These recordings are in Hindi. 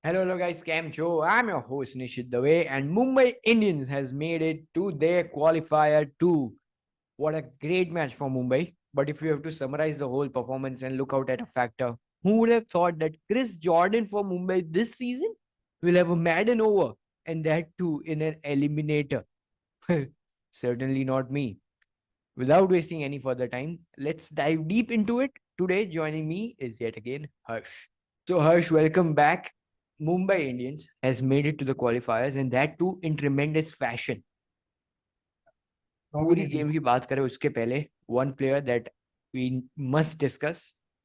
Hello guys, Cam Cho. I'm your host Nishit Dave, and Mumbai Indians has made it to their qualifier 2. What a great match for Mumbai. But if you have to summarize the whole performance and look out at a factor, who would have thought that Chris Jordan for Mumbai this season will have a Madden over, and that too in an eliminator? Certainly not me. Without wasting any further time, let's dive deep into it. Today, joining me is yet again Harsh. So, Harsh, welcome back. Mumbai Indians has made it to the qualifiers and that too in tremendous fashion. पूरी डोमिनेटिंग। गेम की बात करें उसके पहले one player that we must discuss,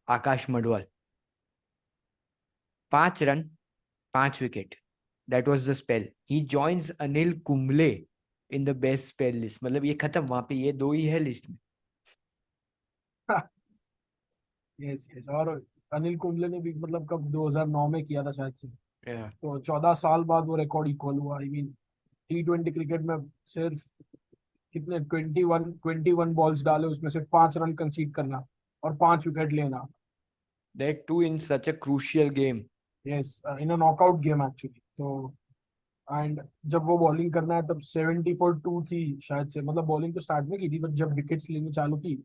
Akash Madhwal. 5 run, 5 wicket, that was the spell. He joins Anil Kumble in the best spell list. मतलब ये खत्म, वहां पे ये दो ही है लिस्ट में। Yes yes. और अनिल कुंबले ने भी मतलब कब 2009 में किया था शायद से। Yeah. तो 14 साल बाद वो रिकॉर्ड इक्वल हुआ। आई मीन T20 क्रिकेट में सिर्फ कितने 21 बॉल्स डाले, उसमें से 5 रन कंसीड करना और 5 विकेट लेना। That too in such a crucial game. Yes, in a knockout game actually. तो एंड जब वो बॉलिंग करना है तब 74 2 थी शायद से। मतलब बॉलिंग तो स्टार्ट में की थी, बट जब विकेट्स लेनी चालू की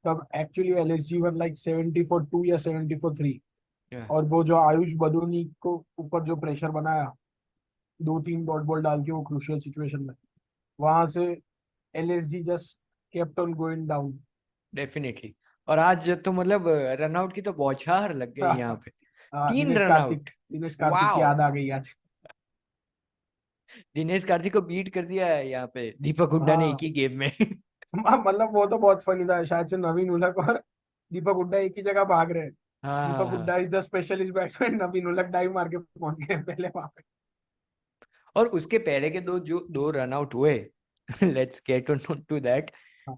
तब एक्चुअली LSG वन लाइक 74 2 या 74 3। Yeah. और वो जो आयुष बदूनी को ऊपर जो प्रेशर बनाया, 2-3 डॉट बॉल डाल के वो क्रूशियल सिचुएशन में, वहां से LSG just kept on going down. Definitely. और आज तो मतलब रन आउट की तो बौछार लग गई यहाँ पे। तीन रन आउट। दिनेश कार्तिक की वाओ। याद आ गई आज। दिनेश कार्तिक को बीट कर दिया है यहाँ पे दीपक हुड्डा ने एक हाँ। ही गेम में। मतलब वो तो बहुत फनी था। शायद से नवीन उलक और दीपक हुड्डा एक ही जगह भाग रहे हैं। हाँ हाँ दीपक हाँ। Hooda is the specialist batsman, Naveen Ulhaq dive मार के पहुंच गए पहले वहां पे। और उसके पहले के दो रन आउट हुए। Let's get to that. हाँ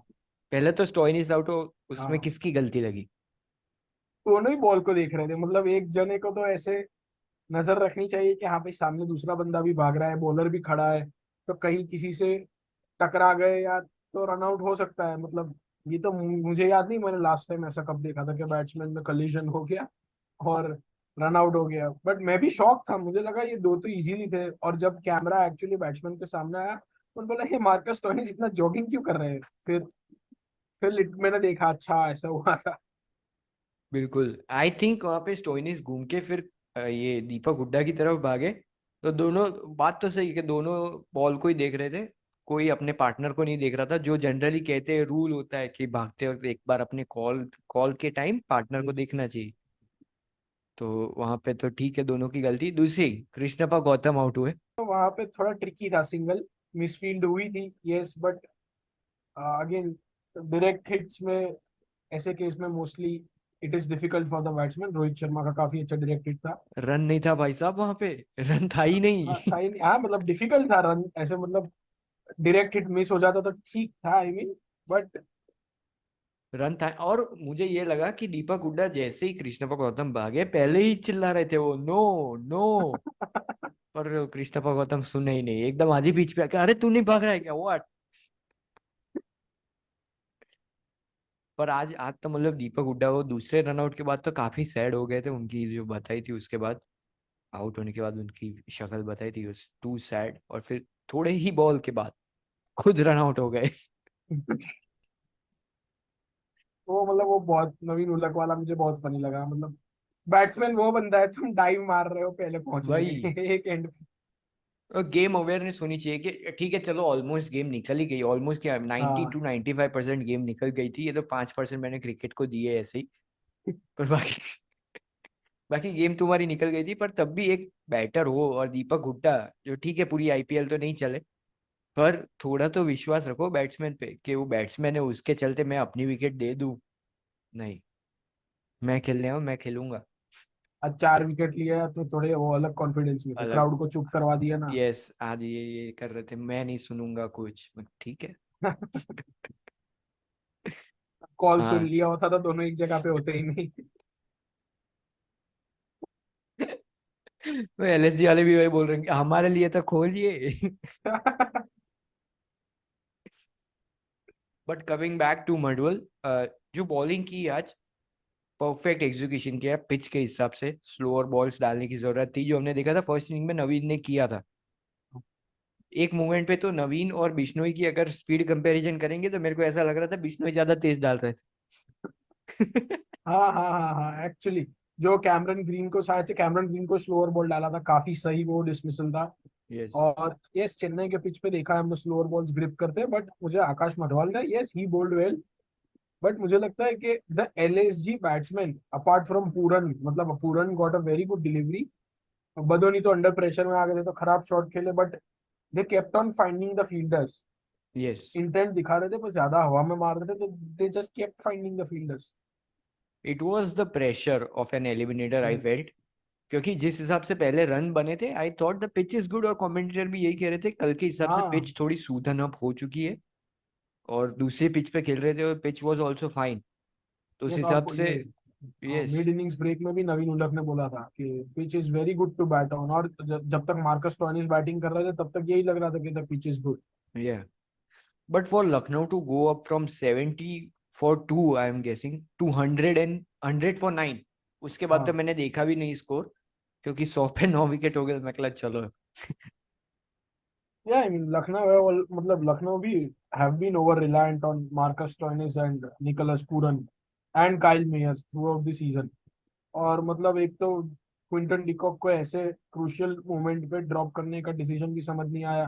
पहले तो स्टोइनिस आउट हो, उसमें हाँ। किसकी गलती लगी? दोनों ही बॉल को देख रहे थे। मतलब एक जने को तो ऐसे नजर रखनी चाहिए कि हाँ भाई सामने दूसरा बंदा भी भाग रहा है, बॉलर भी खड़ा है, तो कहीं किसी से टकरा गए या तो रन आउट हो सकता है। मतलब ये तो मुझे याद नहीं मैंने लास्ट टाइम ऐसा कब देखा था कि बैट्समैन में कलिजन हो गया और रन आउट हो गया। बट मैं भी शॉक था, मुझे लगा ये दो तो इजीली थे। और जब कैमरा एक्चुअली बैट्समैन के सामने आया तो बोला ये मार्कस स्टोइनिस इतना जॉगिंग क्यों कर रहे हैं। फिर मैंने देखा, अच्छा ऐसा हुआ था। बिल्कुल। आई थिंक वहां पे स्टोइनिस घूम के फिर ये दीपक हुड्डा की तरफ भागे। तो दोनों, बात तो सही है कि दोनों बॉल को ही देख रहे थे, कोई अपने पार्टनर को नहीं देख रहा था। जो जनरली कहते हैं रूल होता है कि भागते वक्त एक बार अपने कॉल कॉल के टाइम पार्टनर को Yes. देखना चाहिए। तो वहां पे तो ठीक है, दोनों की गलती। दूसरी, कृष्णप्पा गौतम आउट हुए। तो वहां पे थोड़ा ट्रिकी था, सिंगल मिसफील्ड हुई थी yes. But again direct hits में, ऐसे केस में mostly it is difficult for the batsman. Rohit Sharma का काफी अच्छा डायरेक्ट हिट था। रन नहीं था भाई साहब, वहां पे रन था ही हाँ नहीं। था ही नहीं। हाँ मतलब डिफिकल्ट था रन ऐसे। मतलब डायरेक्ट हिट मिस हो जाता तो ठीक था, आई मीन। बट रन था। और मुझे ये लगा कि दीपक हुड्डा जैसे ही कृष्णप्पा गौतम भागे पहले ही चिल्ला रहे थे वो, नो नो। पर कृष्णप्पा गौतम सुने ही नहीं, एकदम आधी पिच पे आके, अरे तू नहीं भाग रहा है क्या, व्हाट। पर आज आज तो मतलब दीपक हुड्डा वो दूसरे रनआउट के बाद तो काफी सैड हो गए थे। उनकी जो बताई थी उसके बाद, आउट होने के बाद उनकी शक्ल बताई थी, टू सैड। और फिर थोड़े ही बॉल के बाद खुद रन आउट हो गए। वो मतलब वो बहुत नवीन उलक वाला मुझे बहुत फनी लगा। मतलब बैट्समैन वो बंदा है, तुम डाइव मार रहे हो पहले पहुंचने वही। में एक एंड। और गेम अवेयरनेस होनी चाहिए कि ठीक है चलो, ऑलमोस्ट गेम निकल ही गई। ऑलमोस्ट क्या, 90 to 95% गेम निकल गई थी। ये तो 5% मैंने क्रिकेट को दिए ऐसे ही। पर बाकी बाकी गेम तुम्हारी निकल गई थी। पर तब भी एक बैटर हो और दीपक हुड्डा, जो ठीक है पूरी आईपीएल तो नहीं चले, पर थोड़ा तो विश्वास रखो बैट्समैन पे कि वो बैट्समैन है, उसके चलते मैं अपनी विकेट दे दूं। नहीं, मैं खेलने आऊं, मैं खेलूंगा। आज 4 विकेट लिया तो थोड़े वो अलग कॉन्फिडेंस में थे, अलग। क्राउड को चुप करवा दिया ना। यस, आज ये कर रहे थे, मैं नहीं सुनूंगा कुछ। ठीक है। कॉल सुन हाँ। लिया होता तो दोनों एक जगह पे होते ही नहीं। तो एलएसजी वाले भी वही बोल रहे हैं कि हमारे लिए तो खोलिए। बट कमिंग बैक टू मडवल, जो बॉलिंग की आज, परफेक्ट एग्जीक्यूशन किया पिच के हिसाब से, स्लोअर बॉल्स डालने की जरूरत थी जो हमने देखा था फर्स्ट इनिंग में नवीन ने किया था। एक मोमेंट पे तो नवीन और बिश्नोई की अगर स्पीड कंपैरिजन करेंगे तो मेरे को ऐसा लग रहा था बिश्नोई ज्यादा तेज डाल रहे थे। हाँ हाँ हाँ हाँ, एक्चुअली जो कैमरन ग्रीन को, शायद से कैमरन ग्रीन को स्लोअर बॉल डाला था, काफी सही वो डिसमिसल था। यस। और यस, चेन्नई के पिच पे देखा है हमने स्लोअर बॉल्स ग्रिप करते हैं, बट मुझे आकाश मधवाल ने, yes he bowled well, but मुझे लगता है कि the LSG batsman apart from Pooran, मतलब Pooran got a very good delivery. Badoni तो अंडर प्रेशर में आ गए थे तो खराब शॉट खेले, but they kept on finding the fielders. Yes, intent दिखा रहे थे पर ज्यादा हवा में मार रहे थे, तो they just kept finding the fielders. It was the pressure of an eliminator I yes. Felt. क्योंकि जिस हिसाब से पहले रन बने थे I thought the pitch is good, और कमेंटेटर भी यही कह रहे थे कल के हिसाब से हाँ। पिच थोड़ी सूदन अप हो चुकी है, और दूसरे पिच पे खेल रहे थे और पिच वाज आल्सो फाइन। तो उस यस, हिसाब और से ये यस। मिड इनिंग्स ब्रेक में भी नवीन उलक ने बोला था कि pitch is very good to bat on, और जब तक मार्कस स्टोइनिस बैटिंग कर रहे थे तब तक यही लग रहा था कि द पिच इज गुड। या but for Lucknow to go up from 70 for 2, I am guessing to 100 and 100 for 9, उसके बाद तो हाँ, मैंने देखा भी नहीं स्कोर, क्योंकि 100 पे 9 विकेट हो गए, मैं कहा चलो। या आई मीन लखनऊ है मतलब लखनऊ भी have been over reliant on Marcus Stoinis and Nicholas Pooran and Kyle Mayers throughout the season. और मतलब एक तो क्विंटन डिकॉक को ऐसे क्रूशियल मोमेंट पे ड्रॉप करने का डिसीजन भी समझ नहीं आया।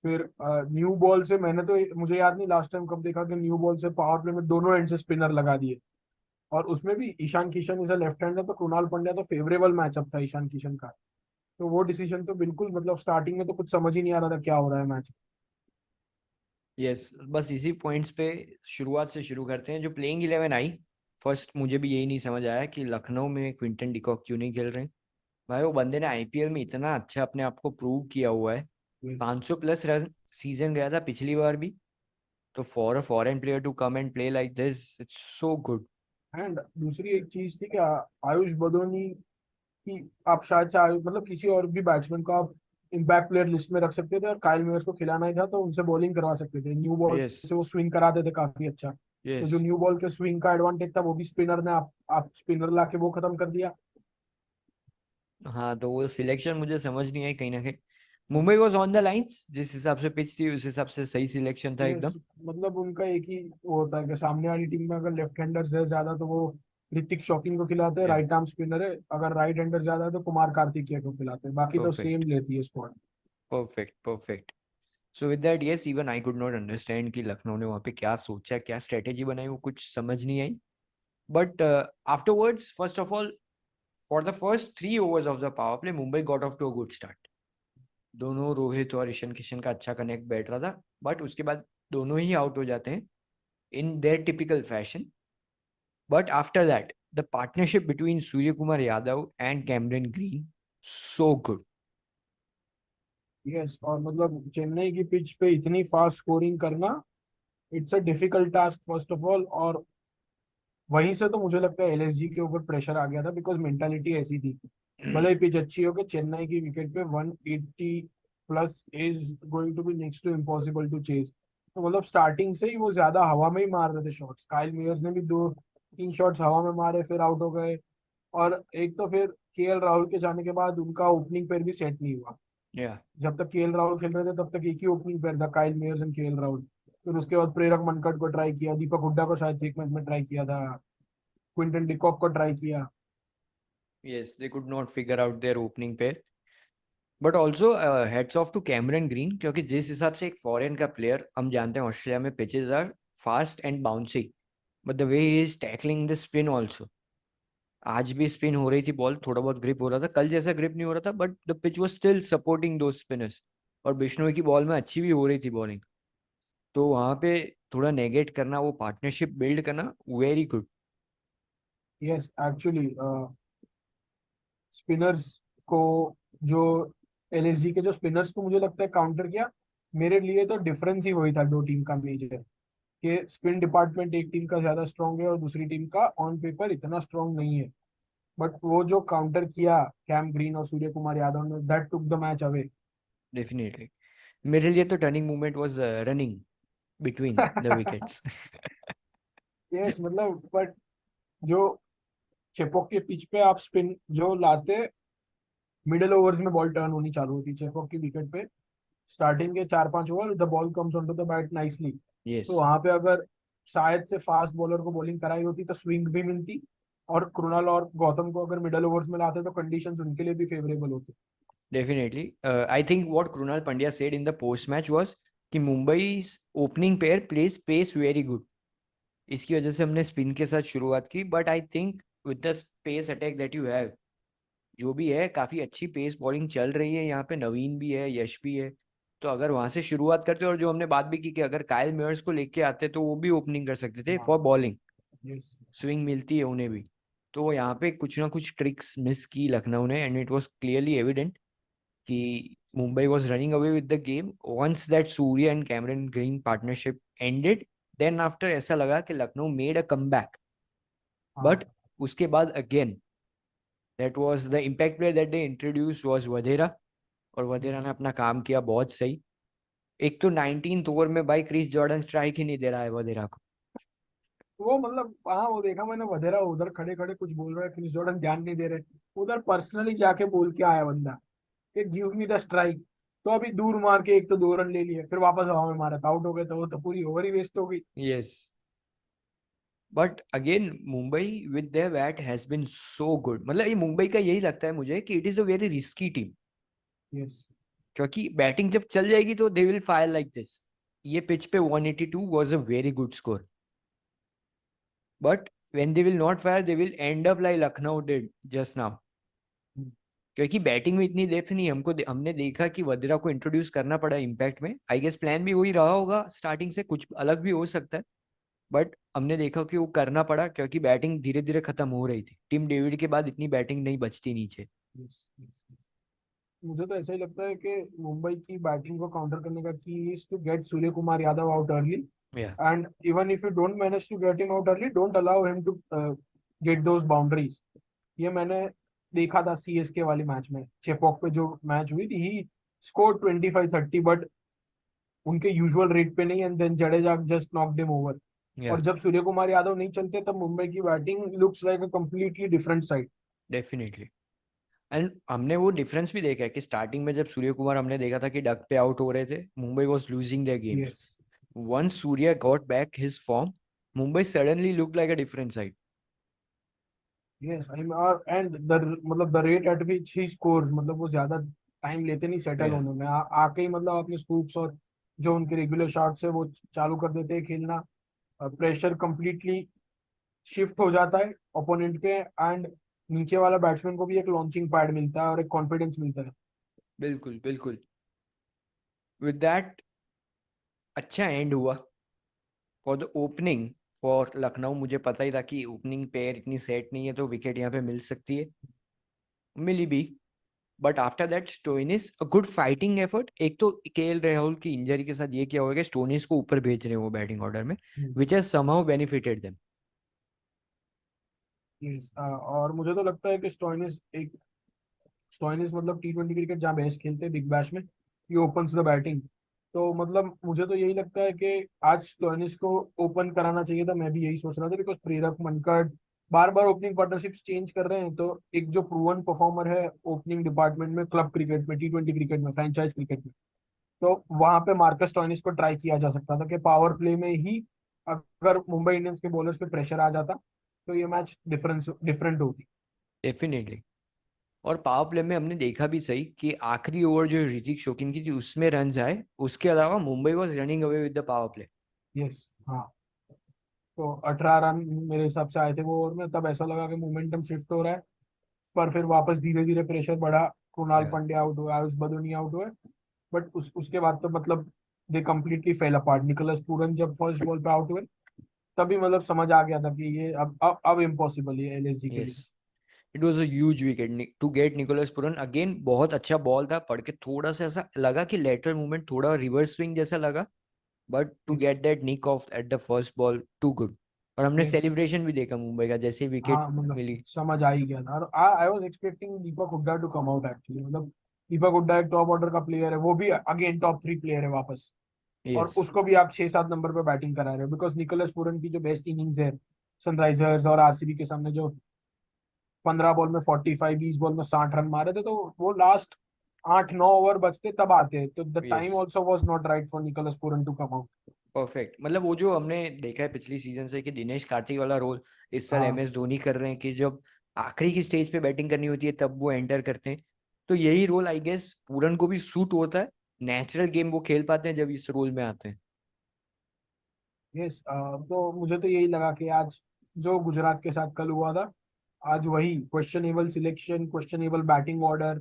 फिर न्यू बॉल से, मैंने तो, मुझे याद नहीं लास्ट टाइम कब देखा कि न्यू बॉल से पावर प्ले में दोनों एंड से स्पिनर लगा दिए। और उसमें भी Ishan Kishan is a left hander, तो कृणाल पंड्या तो फेवरेबल मैचअप था ईशान किशन का। तो वो डिसीजन तो बिल्कुल, मतलब स्टार्टिंग में तो कुछ समझ ही नहीं आ रहा था क्या हो रहा है मैच। यस, बस इसी पॉइंट्स पे शुरुआत से शुरू करते हैं। जो प्लेइंग 11 आई फर्स्ट, मुझे भी यही नहीं समझ आया कि लखनऊ में क्विंटन डिकॉक क्यों नहीं खेल रहे हैं। भाई वो बंदे ने आईपीएल में इतना अच्छा अपने आप को प्रूव किया हुआ है, 500 प्लस रन सीजन गया था पिछली बार भी। तो for a foreign player to come and play like this, it's so good. And दूसरी एक चीज थी कि आयुष बदोनी की, आप शायद से मतलब किसी और भी बैट्समैन को आप इम्पैक्ट प्लेयर लिस्ट में रख सकते थे, और काइल मेयर्स को खिलाना ही था तो उनसे बॉलिंग करवा सकते थे। New ball yes. से वो स्विंग कराते थे काफी अच्छा। तो यस। जो न्यू बॉल के स्विंग का एडवांटेज था वो भी स्पिनर ने, आप स्पिनर ला के वो खत्म कर दिया। हाँ, तो वो सिलेक्शन मुझे समझ नहीं आई कहीं ना कहीं। Mumbai was on the lines, जिस हिसाब से पिच थी उस हिसाब से सही सिलेक्शन था यस, एकदम। मतलब उनका एक ही वो होता है कि सामने वाली टीम में अगर लेफ्ट हैंडर्स है ज्यादा तो वो ऋतिक शॉकिंग को खिलाते हैं, या राइट आर्म स्पिनर है। अगर राइट हैंडर ज्यादा है तो कुमार कार्तिकेय को खिलाते हैं, बाकी तो परफेक्ट। सेम लेती है squad. Perfect. Perfect. So with that yes, even I could not understand कि लखनऊ ने वहाँ पे क्या सोचा, क्या स्ट्रेटेजी बनाई, वो कुछ समझ नहीं आई। But afterwards, first of all, for the first 3 overs of the powerplay Mumbai got off to a good start. दोनों रोहित और ईशान किशन का अच्छा कनेक्ट बैठ रहा था, बट उसके बाद दोनों ही आउट हो जाते हैं in their typical fashion. But after that, the partnership between Surya Kumar Yadav and Cameron Green, so good. Yes, और मतलब चेन्नई की पिच पे इतनी फास्ट स्कोरिंग करना, it's a difficult task first of all. और वहीं से तो मुझे लगता है एलएसजी के ऊपर प्रेशर आ गया था, बिकॉज मेंटालिटी ऐसी थी, भले ही पिच अच्छी हो कि चेन्नई की विकेट पे 180 plus is going to be next to impossible to chase. तो मतलब स्टार्टिंग से ही वो ज्यादा हवा में ही मार रहे थे शॉट्स। काइल मेयर्स ने भी दो तीन शॉट्स हवा में मारे, फिर आउट हो गए। और एक तो फिर केएल राहुल के जाने के बाद उनका ओपनिंग पेयर भी सेट नहीं हुआ। Yeah, जब तक केएल राहुल खेल रहे थे तब तक एक ही ओपनिंग पेयर था, Kyle Myers and KL Rahul. फिर उसके बाद प्रेरक मनकट को ट्राई किया, दीपक हुड्डा को शायद से एक मैच में ट्राई किया था, क्विंटन डिकॉक को ट्राई किया। yes, they could not figure out their opening pair. But also heads off to Cameron Green, क्योंकि जिस हिसाब से एक फॉरेन का प्लेयर, हम जानते हैं ऑस्ट्रेलिया में pitches are fast and bouncy, but the way he is tackling the spin also. आज भी स्पिन हो रही थी बॉल, थोड़ा बहुत ग्रिप हो रहा था, कल जैसा ग्रिप नहीं हो रहा था, but the pitch was still supporting दो स्पिनर्स। और बिश्नोई की बॉल में अच्छी भी हो रही थी बॉलिंग। तो वहां पे थोड़ा नेगेट करना, वो पार्टनरशिप बिल्ड करना, very good. Yes, actually spinners को, जो एलएसजी के जो स्पिनर्स को मुझे लगता है काउंटर किया, मेरे लिए तो डिफरेंस ही वही था दो टीम का मेजर, कि स्पिन डिपार्टमेंट एक टीम का ज्यादा स्ट्रांग है और दूसरी टीम का ऑन पेपर इतना स्ट्रांग नहीं है। बट वो जो काउंटर किया कैम ग्रीन और सूर्य कुमार यादव ने, that took the match away. Definitely. मेरे लिए तो turning movement was running between the wickets. Yes, मतलब बट जो चेपॉक के पिच पे आप स्पिन जो लाते, मिडिल ओवर्स में बॉल टर्न होनी चालू होती है चेपॉक की विकेट पे। स्टार्टिंग के 4-5 over the ball comes on to the bat nicely, तो Yes, वहां पे अगर शायद से फास्ट बॉलर को बॉलिंग कराई होती तो स्विंग भी मिलती, और कृणाल और गौतम को अगर मिडल ओवर्स में लाते तो कंडीशंस उनके लिए भी फेवरेबल होती। definitely. I think what Krunal Pandya said in the post match was कि मुंबई's opening pair plays pace very good. इसकी वजह से हमने स्पिन के साथ शुरुआत की, but I think with the pace attack that you have, जो भी है काफी अच्छी पेस बॉलिंग चल रही है यहाँ पे, नवीन भी है, यश भी है, तो अगर वहां से शुरुआत करते, और जो हमने बात भी की कि अगर कायल मेयर्स को लेके आते तो वो भी ओपनिंग कर सकते थे हाँ। For bowling, yes. स्विंग मिलती है उन्हें भी। तो यहाँ पे कुछ ना कुछ ट्रिक्स मिस की लखनऊ ने, and it was clearly evident कि Mumbai was running away with the game once that Surya and Cameron Green partnership ended. Then after ऐसा लगा कि Lucknow made a comeback, but हाँ। उसके बाद again that was the impact player that they introduce was Wadhera, और वधेरा ने अपना काम किया बहुत सही। एक तो 19th ओवर में भाई क्रिस जॉर्डन स्ट्राइक ही नहीं दे रहा है वधेरा को। वो मतलब हाँ, वो देखा मैंने, वधेरा उधर खड़े खड़े कुछ बोल रहा है, क्रिस जॉर्डन ध्यान नहीं दे रहे, उधर पर्सनली जाके बोल के आया बंदा कि गिव मी द स्ट्राइक। तो अभी दूर मार के एक तो 2 रन ले लिए, फिर वापस हवा में मारा, आउट हो गए, तो वो तो पूरी ओवर ही वेस्ट हो गई। Yes, but again Mumbai with their bat has been so good. मतलब ये मुंबई का यही लगता है मुझे कि it is a very risky team, yes. क्योंकि बैटिंग जब चल जाएगी तो they will fire like this. ये पिच पे 182 was a very good score, but when they will not fire they will end up like Lucknow did just now, क्योंकि बैटिंग में इतनी डेप्थ नहीं है। हमने देखा कि वधेरा को इंट्रोड्यूस करना पड़ा इम्पैक्ट में, आई गेस प्लान भी वही रहा होगा स्टार्टिंग से, कुछ अलग भी हो सकता है, बट हमने देखा कि वो करना पड़ा क्योंकि बैटिंग धीरे धीरे खत्म हो रही थी। टिम डेविड के बाद इतनी बैटिंग नहीं बचती नीचे। यस। मुझे तो ऐसा ही लगता है कि मुंबई की बैटिंग को काउंटर करने का key is to get Surya Kumar Yadav out early, या and even if you don't manage to get him out early, don't allow him to get those boundaries. ये मैंने देखा था सीएसके वाली मैच में, चेपॉक पे जो मैच हुई थी, ही स्कोर 25-30, बट उनके यूजुअल रेट पे नहीं, and then Jadeja just knocked him over. या और जब सूर्य कुमार यादव नहीं चलते तब मुंबई की batting looks like a completely different side. Definitely. And हमने वो डिफरेंस भी देखा है कि स्टार्टिंग में जब सूर्य कुमार हमने देखा था कि डक पे आउट हो रहे थे, Mumbai was losing their games. Yes. Once Surya got back his form, Mumbai suddenly look like a different side. Yes I और एंड द मतलब the rate at which he scores, मतलब वो ज्यादा टाइम लेते नहीं सेटल होने में, आके ही मतलब अपने स्कूप्स और जो उनके रेगुलर शॉट्स है वो चालू कर देते हैं खेलना। प्रेशर कंप्लीटली शिफ्ट हो जाता है ओपोनेंट पे, एंड नीचे वाला बैट्समैन को भी एक लॉन्चिंग पैड मिलता है और एक कॉन्फिडेंस मिलता है। बिल्कुल बिल्कुल। विद दैट अच्छा एंड हुआ for the opening for Lucknow. मुझे पता ही था कि ओपनिंग पेयर इतनी सेट नहीं है तो विकेट यहाँ पे मिल सकती है, मिली भी। But after that Stoinis a good fighting effort. एक तो केएल राहुल की इंजरी के साथ ये क्या होगा कि स्टोइनिस को ऊपर भेज रहे हैं वो बैटिंग ऑर्डर में, which has somehow benefited them. Yes. और मुझे तो लगता है कि स्टोइनिस मतलब T20 क्रिकेट जहाँ बेस्ट खेलते हैं बिग बैश में, ही ओपन्स द बैटिंग। तो मतलब मुझे तो यही लगता है कि आज स्टोइनिस को ओपन कराना चाहिए था, मैं भी यही सोच रहा था, बिकॉज प्रेरक मनकड़ बार बार ओपनिंग पार्टनरशिप्स चेंज कर रहे हैं, तो एक जो प्रूवन परफॉर्मर है ओपनिंग डिपार्टमेंट में, क्लब क्रिकेट में, T20 क्रिकेट में, फ्रेंचाइज क्रिकेट में, तो वहां पे मार्कस स्टोइनिस को ट्राई किया जा सकता था कि पावर प्ले में ही अगर मुंबई इंडियंस के बॉलर्स पे प्रेशर आ जाता तो ये मैच डिफरेंट होती। डेफिनेटली। और पावर प्ले में हमने देखा भी सही कि आखिरी ओवर जो ऋतिक शोकिन की थी उसमें रन आए, उसके अलावा Mumbai was running away with the power play. Yes. हाँ। तो 18 रन मेरे हिसाब से आए थे वो ओवर में, तब ऐसा लगा कि मोमेंटम शिफ्ट हो रहा है, पर फिर वापस धीरे धीरे प्रेशर बढ़ा, कृणाल या पंड्या आउट हुआ, आयुष बदोनी आउट हुए, बट उसके बाद तो मतलब they completely fail apart. Nicholas Pooran जब फर्स्ट बॉल पे आउट हुए तभी मतलब समझ आ गया था कि ये अब इम्पॉसिबल है एलएसजी के यस, लिए। It was a huge wicket to get Nicholas Pooran again. बहुत अच्छा बॉल था, पढ़ के थोड़ा सा ऐसा लगा कि लेटरल मूवमेंट थोड़ा रिवर्स स्विंग जैसा लगा, but to yes. Get that nick off at the first ball to good. और हमने यस। सेलिब्रेशन भी देखा मुंबई का जैसे ही विकेट हाँ मतलब मिली। समझ आ ही गया था, और I was expecting Deepak Hooda to come out actually, मतलब दीपक हुड्डा एक टॉप ऑर्डर का प्लेयर है, वो भी अगेन टॉप 3 प्लेयर है वापस, और यस उसको भी आप 6-7 नंबर पे बैटिंग करा रहे हो, बिकॉज निकोलस पूरन की जो बेस्ट इनिंग्स है सनराइजर्स और आरसीबी के सामने जो 15 बॉल में 45, 20 बॉल में 60 रन मारे थे, तो वो लास्ट 8-9 ओवर बचते तब आते हैं, तो the time yes, also was not right for Nicholas Pooran to come out. Perfect. मतलब वो जो हमने देखा है पिछली सीजन से कि दिनेश कार्तिक वाला रोल इस साल हाँ, MS धोनी कर रहे हैं, कि जब आखिरी की स्टेज पे बैटिंग करनी होती है तब वो एंटर करते हैं। तो यही रोल आई गेस पूरन को भी सूट होता है। नेचुरल गेम वो खेल पाते हैं जब इस रोल में आते हैं। यस। तो मुझे तो यही लगा कि आज जो गुजरात के साथ कल हुआ था, आज वही questionable selection, questionable batting order,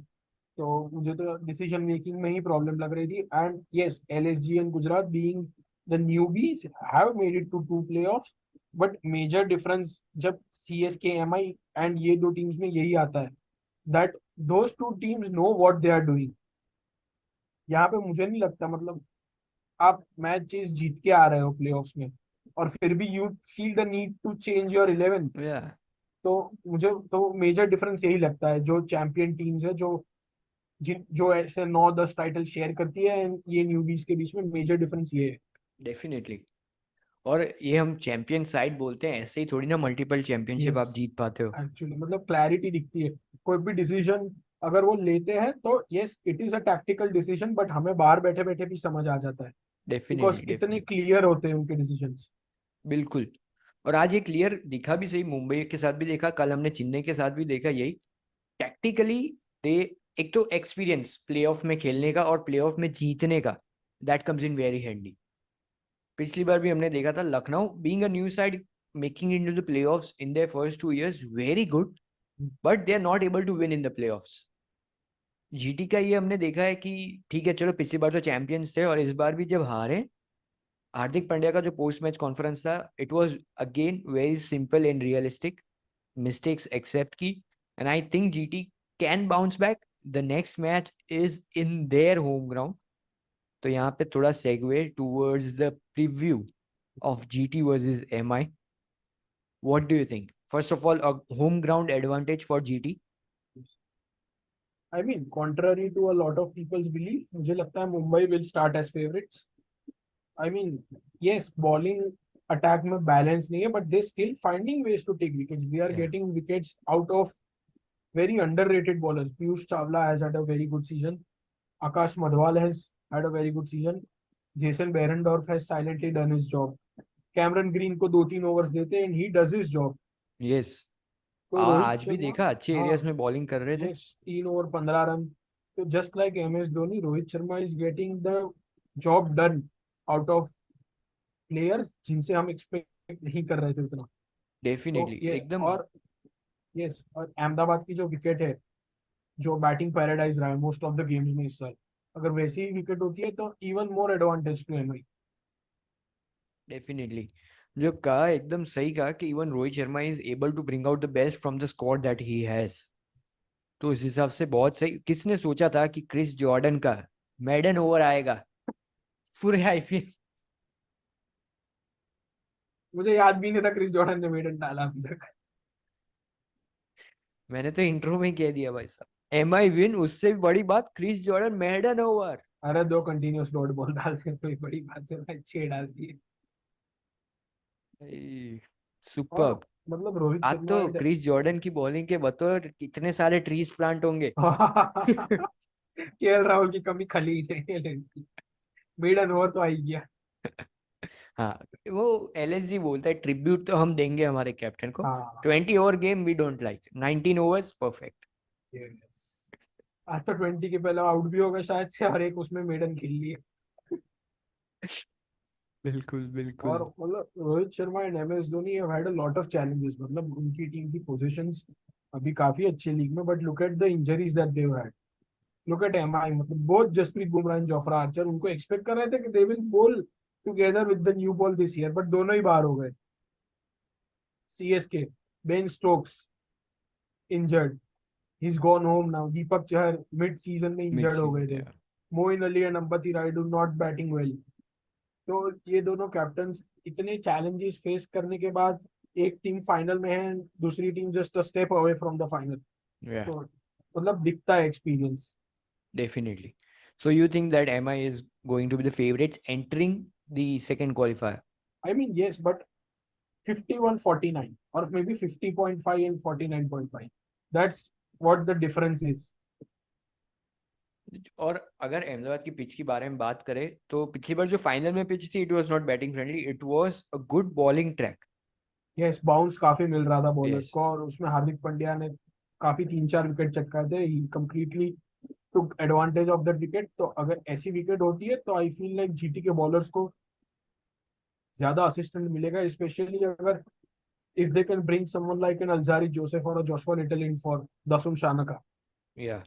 तो मुझे तो डिसीजन मेकिंग में ही प्रॉब्लम लग रही थी। And yes, LSG and Gujarat being the newbies have made it to to playoffs, but major difference जब सीएसके, एमआई एंड ये दो टीम्स में यही आता है, that those two teams know what they are doing. यहाँ पे मुझे नहीं लगता, मतलब आप मैच जीत के आ रहे हो प्लेऑफ्स में और फिर भी you feel the need to change your 11, या तो मुझे तो मेजर डिफरेंस यही लगता है। जो चैंपियन टीम्स है, जो ऐसे 9-10 टाइटल शेयर करती है, and ये न्यूबीज के बीच में मेजर डिफरेंस ये है। डेफिनेटली। और ये हम चैंपियन साइड बोलते हैं, ऐसे ही थोड़ी ना मल्टीपल चैंपियनशिप यस, आप जीत पाते हो। एक्चुअली मतलब क्लैरिटी दिखती है। कोई भी डिसीजन अगर वो लेते हैं तो yes, it is a tactical decision, but हमें बाहर बैठे बैठे भी समझ आ जाता है, बिकॉज डेफिनेटली इतने डेफिनेटली, क्लियर होते हैं उनके डिसीजंस। बिल्कुल। और आज ये क्लियर दिखा भी सही, मुंबई के साथ भी देखा, कल हमने चेन्नई के साथ भी देखा यही। टैक्टिकली दे, एक तो एक्सपीरियंस प्लेऑफ में खेलने का और प्लेऑफ में जीतने का, that comes in very handy. पिछली बार भी हमने देखा था Lucknow being a new side making into the playoffs in their first 2 years very good, but they are not able to win in the playoffs. GT का ये हमने देखा है कि ठीक है चलो, पिछली बार तो चैंपियंस थे और इस बार भी जब हारे, हार्दिक पांड्या का जो पोस्ट मैच कॉन्फ्रेंस था, it was again very simple and realistic, mistakes accept की, and I think GT can bounce back. The next match is in their home ground. तो यहाँ पे थोड़ा segue towards the preview of GT versus MI. What do you think? First of all, a home ground advantage for GT. I mean contrary to a lot of people's belief, मुझे लगता है Mumbai will start as favourites. I mean yes, bowling attack में बैलेंस नहीं है, but they still finding ways to take wickets, they are Yeah. Getting wickets out of very underrated bowlers. Piyush Chawla has had a very good season. Akash Madhwal has had a very good season. Jason Behrendorff has silently done his job. Cameron Green को 2-3 overs देते and he does his job. Yes. तो रोहित आज भी शर्मा, देखा अच्छे हाँ, एरियाज में बॉलिंग कर रहे थे। Yes, 3 over 15 run. तो just like MS Dhoni, Rohit Sharma is getting the job done out of players जिनसे हम एक्सपेक्ट नहीं कर रहे थे उतना। तो डेफिनेटली ये एकदम। और यस, और अहमदाबाद की जो विकेट है, जो बैटिंग पैराडाइज रहा है मोस्ट ऑफ द गेम्स में इस साल, अगर वैसी ही विकेट होती है तो even more advantage to MI. Definitely, जो कहा एकदम सही कहा कि even Rohit Sharma is able to bring out the best from the squad that he has. तो इस हिसाब से बहुत सही। किसने सोचा था कि क्रिस जॉर्डन का मेडन ओवर आएगा पूरे आईपीएल। मुझे याद भी नहीं था क्रिस जॉर्डन ने मेडन डाला अभी तक। मैंने तो इंट्रो में ही कह दिया भाई साहब, MI विन, उससे भी बड़ी बात क्रिस जॉर्डन मेडन ओवर। अरे 2 कंटिन्यूस डॉट बॉल डालते हैं कोई बड़ी बात है भाई, 6 डाल दिए। और सुपर। मतलब रोहित आज शर्मा तो एंड क्रिस जॉर्डन की बॉलिंग के बतौर कितने सारे ट्रीज प्लांट होंगे। केएल राहुल की कमी खली ही नहीं है लड़की। मेडन ओवर तो आई गया। हाँ, वो LSG बोलता है ट्रिब्यूट तो हम देंगे हमारे कैप्टन को। हाँ, 20 over game we don't like, 19 overs perfect. yes. आज तो 20 के पहले आउट भी होगा शायद से, और एक उसमें मेडन खेल लिए। बिल्कुल और बिल्कुल। मतलब Rohit Sharma and MS Dhoni have had a lot of challenges, मतलब उनकी टीम की पोजीशंस अभी काफी अच्छी लीग में, but look at the injuries that they had. Look at MI, मतलब both Jasprit Bumrah and Jofra Archer, उनको एक्सपेक्ट कर रहे थे कि they will bowl together with the new ball this year, but दोनों ही बाहर हो गए। CSK, Ben Stokes injured, he is gone home now. Deepak Chahar mid season में मिड इंजर्ड हो गए थे। Season. Moeen Ali and Ambati Rayudu not batting well. तो ये दोनों कैप्टन इतने चैलेंजेस फेस करने के बाद एक टीम फाइनल में है, दूसरी team just a step away from the final. या तो मतलब दिखता है experience. Definitely. So you think that MI is going to be the favourites entering the second qualifier? I mean yes, but 51-49 or maybe 50.5 and 49.5. That's what the difference is. और अगर अहमदाबाद की पिच के बारे में बात करें तो पिछली बार जो फाइनल में पिच थी, it was not batting friendly, it was a good bowling track. Yes, bounce काफी मिल रहा था बॉलर्स यस. को, और उसमें हार्दिक पांड्या ने काफी 3-4 विकेट चटकाए थे. He completely took advantage of the wicket. तो अगर ऐसी विकेट होती है तो आई फील लाइक जीटी के बॉलर्स को ज्यादा असिस्टेंट मिलेगा, स्पेशली अगर if they can bring someone like an Alzari Joseph or a Joshua Little in for Dasun Shanaka. या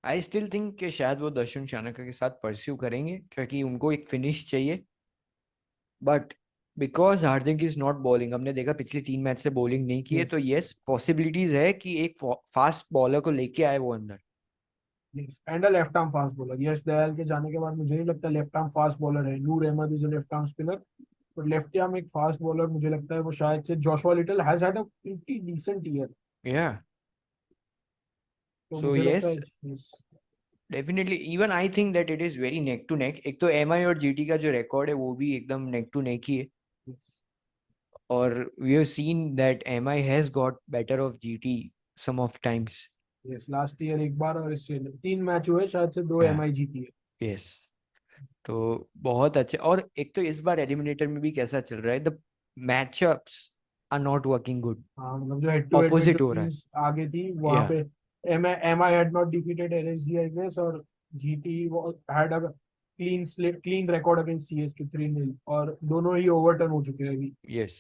आई स्टिल थिंक कि शायद वो दर्शन शानका के साथ परस्यू करेंगे क्योंकि उनको एक फिनिश चाहिए. But because Hardik is not bowling, हमने देखा पिछले 3 मैच से बॉलिंग नहीं की है, Yes. तो यस पॉसिबिलिटीज है कि एक फास्ट बॉलर को लेके आए वो अंदर. Yes. And a left arm fast bowler. यश दयाल के जाने के बाद मुझे नहीं लगता लेफ्ट आर्म फास्ट बॉलर है. Noor Ahmad is a left arm spinner, but left arm एक फास्ट बॉलर मुझे लगता है वो शायद से Joshua Little has had a pretty decent year. या तो सो मुझे लगता यस, है yes. Definitely. Even I think that it is very neck to neck. एक तो एमआई और जीटी का जो रिकॉर्ड है वो भी एकदम नेक टू नेक ही है. Yes. और we have seen that MI has got better of GT some of times. Yes. Last year एक बार, और इससे 3 मैच हुए शायद से 2 एमआई जीती है. यस. तो बहुत अच्छे. और एक तो इस बार एलिमिनेटर में भी कैसा चल रहा है, the matchups are not working good. हाँ, मतलब जो हेड टू हेड में जो ऑपोजिट हो रहा है. टीम्स आगे थी वहां या पे M I had not defeated LSG I guess, और GT had a clean record against CSK 3-0, और दोनों ही ओवरटर्न हो चुके हैं अभी. Yes.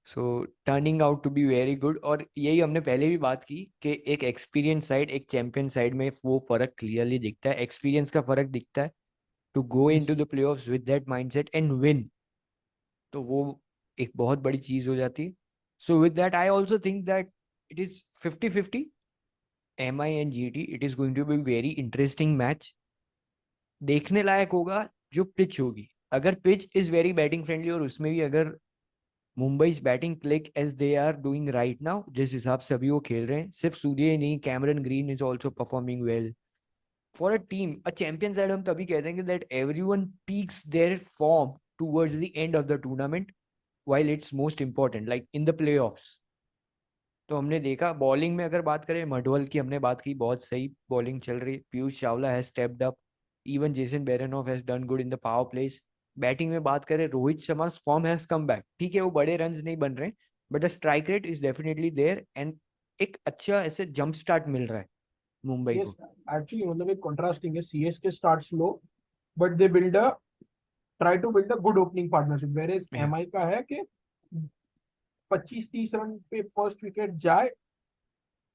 So turning out to be very good. और यही हमने पहले भी बात की कि एक एक्सपीरियंस साइड एक चैंपियन साइड में वो फर्क क्लियरली दिखता है, एक्सपीरियंस का फर्क दिखता है. To go into the playoffs with that mindset and win, तो वो एक बहुत बड़ी चीज हो जाती है. So with that I also think that it is 50-50 M I and G T. It is going to be very interesting match. देखने लायक होगा जो पिच होगी. अगर pitch is very batting friendly और उसमें भी अगर Mumbai is batting click as they are doing right now, जिस हिसाब से अभी वो खेल रहे हैं, सिर्फ सूर्य ही नहीं, Cameron green is also performing well for a team, a champion side. हम तभी कहते हैं कि that everyone peaks there form towards the end of the tournament while it's most important like in the playoffs. तो हमने देखा बॉलिंग में अगर बात करें, मडवल की हमने बात की, बहुत सही बॉलिंग चल रही. Piyush Chawla has stepped up. Even Jason Behrendorff has done good in the powerplays. Batting में बात करें, Rohit Sharma form has come back. ठीक है वो बड़े रन्स नहीं बन रहे, but the strike rate is definitely there and एक अच्छा ऐसे जंप स्टार्ट मिल रहा है मुंबई यस, को. एक्चुअली मतलब एक कंट्रास्टिंग है. CSK start slow but they build a try to build a good opening partnership, whereas Yeah. MI का है कि 25-30 रन पे फर्स्ट विकेट जाए,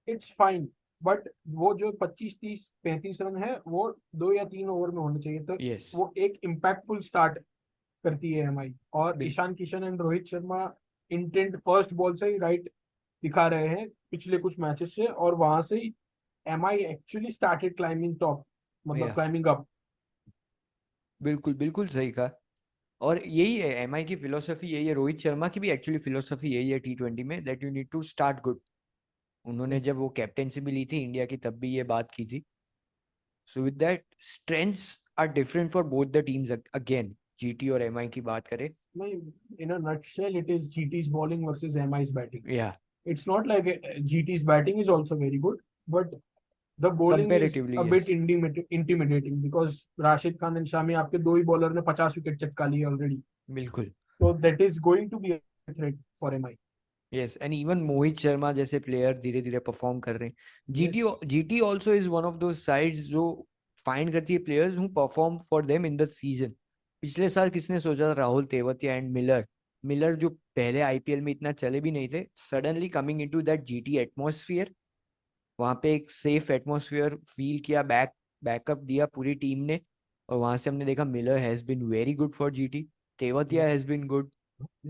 इट्स फाइन. बट वो जो 25-30-35 रन है वो 2 या 3 ओवर में होने चाहिए, तो Yes. वो एक इम्पैक्टफुल स्टार्ट करती है एमआई. और बिल्कुल. Ishan Kishan and Rohit Sharma intent first ball से ही राइट दिखा रहे हैं पिछले कुछ मैचेस से, और वहां से ही MI actually started climbing top, मतलब Yeah. Climbing up. बिल्कुल बिल्कुल सही कहा. और यही है एमआई की फिलोसफी, यही है. रोहित शर्मा की भी एक्चुअली फिलोसफी यही है टी20 में, that you need to start good. उन्होंने जब वो कैप्टेंसी भी ली थी इंडिया की तब भी ये बात की थी. So with that strengths are different for both the teams. Again GT और एमआई की बात करें, नहीं, in a nutshell, it is GT's bowling versus MI's batting. या It's not like GT's batting is also very good, but the bowling is comparatively a bit yes. intimidating because Rashid Khan and Shami, आपके दो ही बॉलर ने 50 विकेट चटका लिए ऑलरेडी. बिल्कुल. So that is going to be a threat for MI. Yes. And even Mohit Sharma जैसे प्लेयर धीरे धीरे परफॉर्म कर रहे हैं. GT Yes. GT also is one of those sides जो फाइंड करती है players who perform for them in the season. पिछले साल किसने सोचा था Rahul Tewatia and Miller. Miller जो पहले आईपीएल में इतना चले भी नहीं थे, suddenly coming into that GT atmosphere, वहां पे एक सेफ एटमॉस्फेयर फील किया, बैकअप दिया पूरी टीम ने. और वहां से हमने देखा Miller has been very good for GT. Tewatia Yes. Has been good.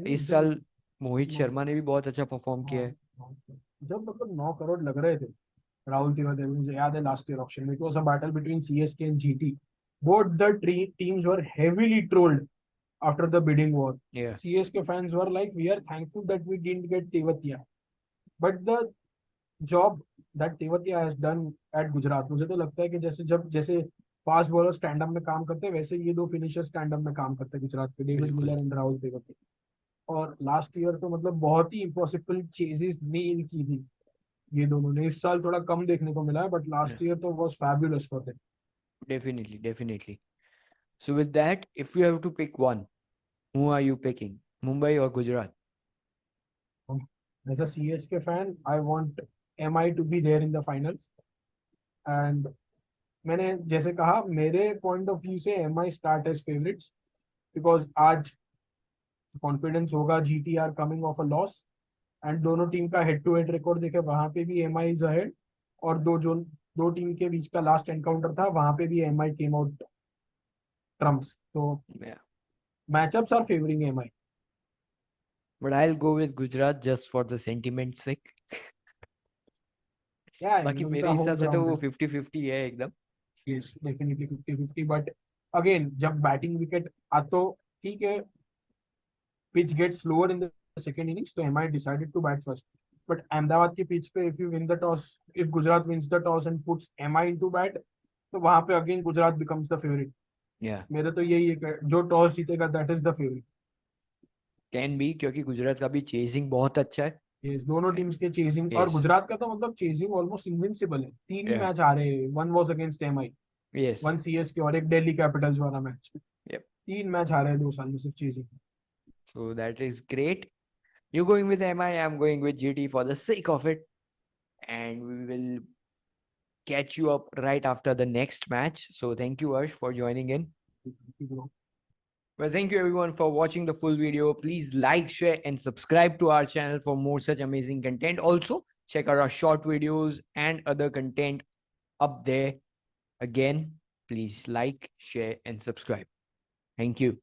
इस जब साल मोहित हाँ, शर्मा ने भी बहुत अच्छा परफॉर्म किया है. हाँ, जब मतलब 9 करोड़ लग रहे थे राहुल तिवारी, मुझे याद है लास्ट ईयर ऑक्शन में it was a battle between CSK and GT. Both the teams were heavily trolled after the bidding war. Yeah. CSK fans were like, we are thankful that we didn't get Tewatia. But the job that Tewatia has done at Gujarat, मुझे तो लगता है कि जैसे फास्ट बॉलर स्टैंड अप में काम करते हैं, वैसे ये दो फिनिशर स्टैंड अप में काम करते हैं गुजरात के, डेविड बिल्कुल. Miller and Rahul Tewatia. और लास्ट ईयर तो मतलब बहुत ही इम्पॉसिबल चेजेस नेल की थी ये दोनों ने। इस साल थोड़ा कम देखने को मिला है, बट Yeah, लास्ट ईयर तो was fabulous for them. definitely, definitely. So with that, if you have to pick one, who are you picking? Mumbai or Gujarat? As a CSK fan I want MI to be there in the finals. And मैंने जैसे कहा, मेरे पॉइंट ऑफ व्यू से MI start as favourites, because आज कॉन्फिडेंस होगा GT are coming off a loss. And दोनों टीम का हेड टू हेड रिकॉर्ड देखे, वहां पे भी एमआई इज अहेड। और दो टीम के बीच का लास्ट एनकाउंटर था, वहां पे भी एमआई केम आउट ट्रम्प्स। तो Yeah. Matchups are favouring MI. But I'll go with Gujarat just for the sentiment sake. क्या है, बाकी उनका मेरे होम हिसाब से तो ग्राउंड वो है। 50-50 है एकदम. Yes, definitely 50-50। बट अगेन जब बैटिंग विकेट आ तो ठीक है, pitch get slower in the second innings, तो MI decided to bat first. But Ahmedabad के पिच पे if you win the toss, if Gujarat wins the toss and puts MI into bat, तो वहां पे again Gujarat becomes the favourite. Yeah, मेरा तो यही है कि जो टॉस जीतेगा that is the favourite. can be क्योंकि गुजरात का भी चेजिंग बहुत अच्छा है. यस, दोनों टीम्स के चेजिंग, और Yes, गुजरात का तो मतलब चेजिंग ऑलमोस्ट इनविंसिबल है। तीन ही yeah, मैच हारे, one was against MI, yes, one CSK और एक दिल्ली कैपिटल्स वाला मैच। yep. तीन मैच हारे हैं 2 साल में सिर्फ chasing. So that is great. You're going with MI, I'm going with GT for the sake of it. And we will catch you up right after the next match. So thank you, Arsh, for joining in. Well, thank you everyone for watching the full video. Please like, share, and subscribe to our channel for more such amazing content. Also, check out our short videos and other content up there. Again, please like, share, and subscribe. Thank you.